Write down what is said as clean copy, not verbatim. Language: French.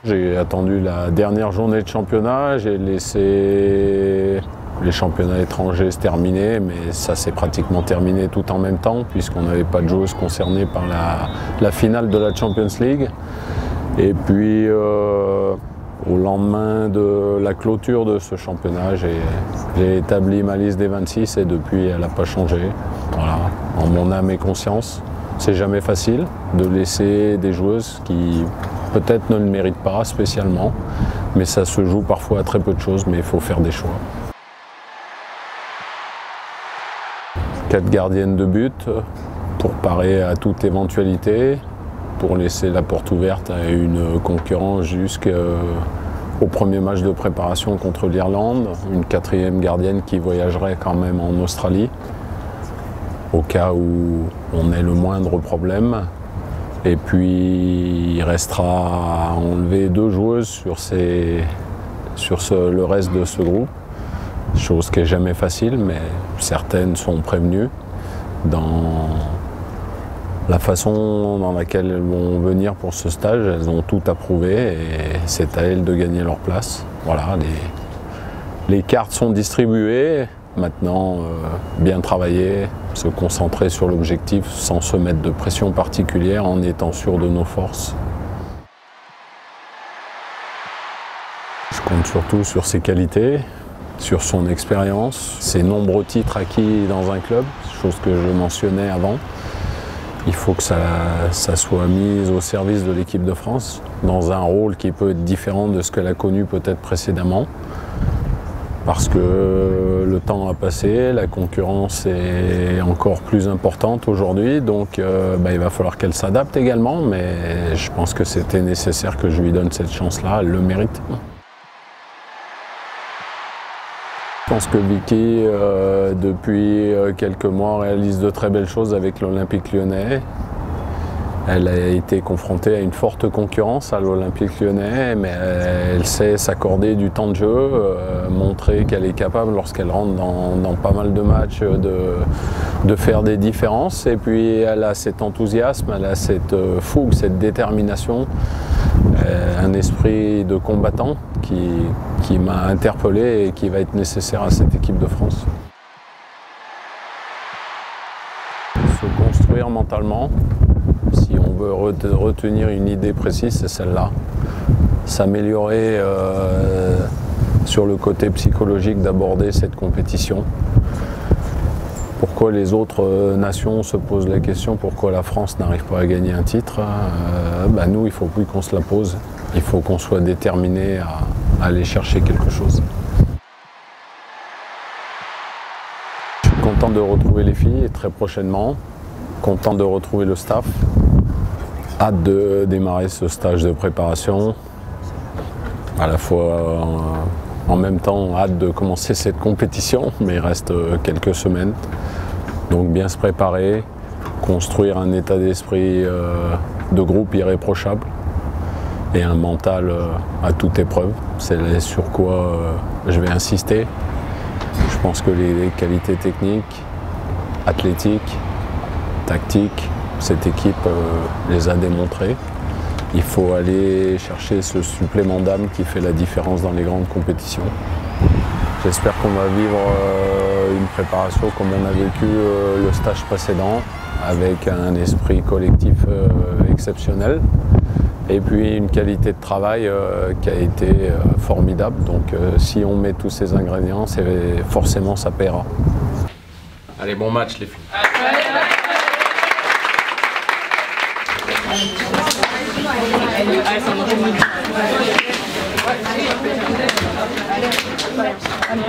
J'ai attendu la dernière journée de championnat, j'ai laissé les championnats étrangers se terminer, mais ça s'est pratiquement terminé tout en même temps puisqu'on n'avait pas de joueuses concernées par la finale de la Champions League. Et puis au lendemain de la clôture de ce championnat, j'ai établi ma liste des 26 et depuis elle n'a pas changé. Voilà, en mon âme et conscience. C'est jamais facile de laisser des joueuses qui peut-être ne le méritent pas spécialement, mais ça se joue parfois à très peu de choses, mais il faut faire des choix. 4 gardiennes de but pour parer à toute éventualité, pour laisser la porte ouverte à une concurrence jusqu'au premier match de préparation contre l'Irlande, une 4e gardienne qui voyagerait quand même en Australie, au cas où on ait le moindre problème. Et puis il restera à enlever 2 joueuses sur le reste de ce groupe, chose qui n'est jamais facile, mais certaines sont prévenues dans la façon dans laquelle elles vont venir pour ce stage. Elles ont tout approuvé et c'est à elles de gagner leur place. Voilà, les cartes sont distribuées. Maintenant, bien travailler, se concentrer sur l'objectif sans se mettre de pression particulière en étant sûr de nos forces. Je compte surtout sur ses qualités, sur son expérience, ses nombreux titres acquis dans un club, chose que je mentionnais avant. Il faut que ça soit mis au service de l'équipe de France, dans un rôle qui peut être différent de ce qu'elle a connu peut-être précédemment. Parce que le temps a passé, la concurrence est encore plus importante aujourd'hui, donc il va falloir qu'elle s'adapte également, mais je pense que c'était nécessaire que je lui donne cette chance-là, elle le mérite. Je pense que Vicky, depuis quelques mois, réalise de très belles choses avec l'Olympique Lyonnais. Elle a été confrontée à une forte concurrence à l'Olympique Lyonnais, mais elle sait s'accorder du temps de jeu, montrer qu'elle est capable, lorsqu'elle rentre dans pas mal de matchs, de faire des différences. Et puis elle a cet enthousiasme, elle a cette fougue, cette détermination, un esprit de combattant qui m'a interpellé et qui va être nécessaire à cette équipe de France. Se construire mentalement. Si on veut retenir une idée précise, c'est celle-là. S'améliorer sur le côté psychologique d'aborder cette compétition. Pourquoi les autres nations se posent la question, pourquoi la France n'arrive pas à gagner un titre, nous, il ne faut plus qu'on se la pose. Il faut qu'on soit déterminé à aller chercher quelque chose. Je suis content de retrouver les filles très prochainement. Content de retrouver le staff. Hâte de démarrer ce stage de préparation. À la fois en même temps, hâte de commencer cette compétition, mais il reste quelques semaines. Donc bien se préparer, construire un état d'esprit de groupe irréprochable et un mental à toute épreuve. C'est sur quoi je vais insister. Je pense que les qualités techniques, athlétiques, tactiques, cette équipe les a démontrées. Il faut aller chercher ce supplément d'âme qui fait la différence dans les grandes compétitions. J'espère qu'on va vivre une préparation comme on a vécu le stage précédent, avec un esprit collectif exceptionnel et puis une qualité de travail qui a été formidable. Donc si on met tous ces ingrédients, forcément ça paiera. Allez, bon match les filles. Allez,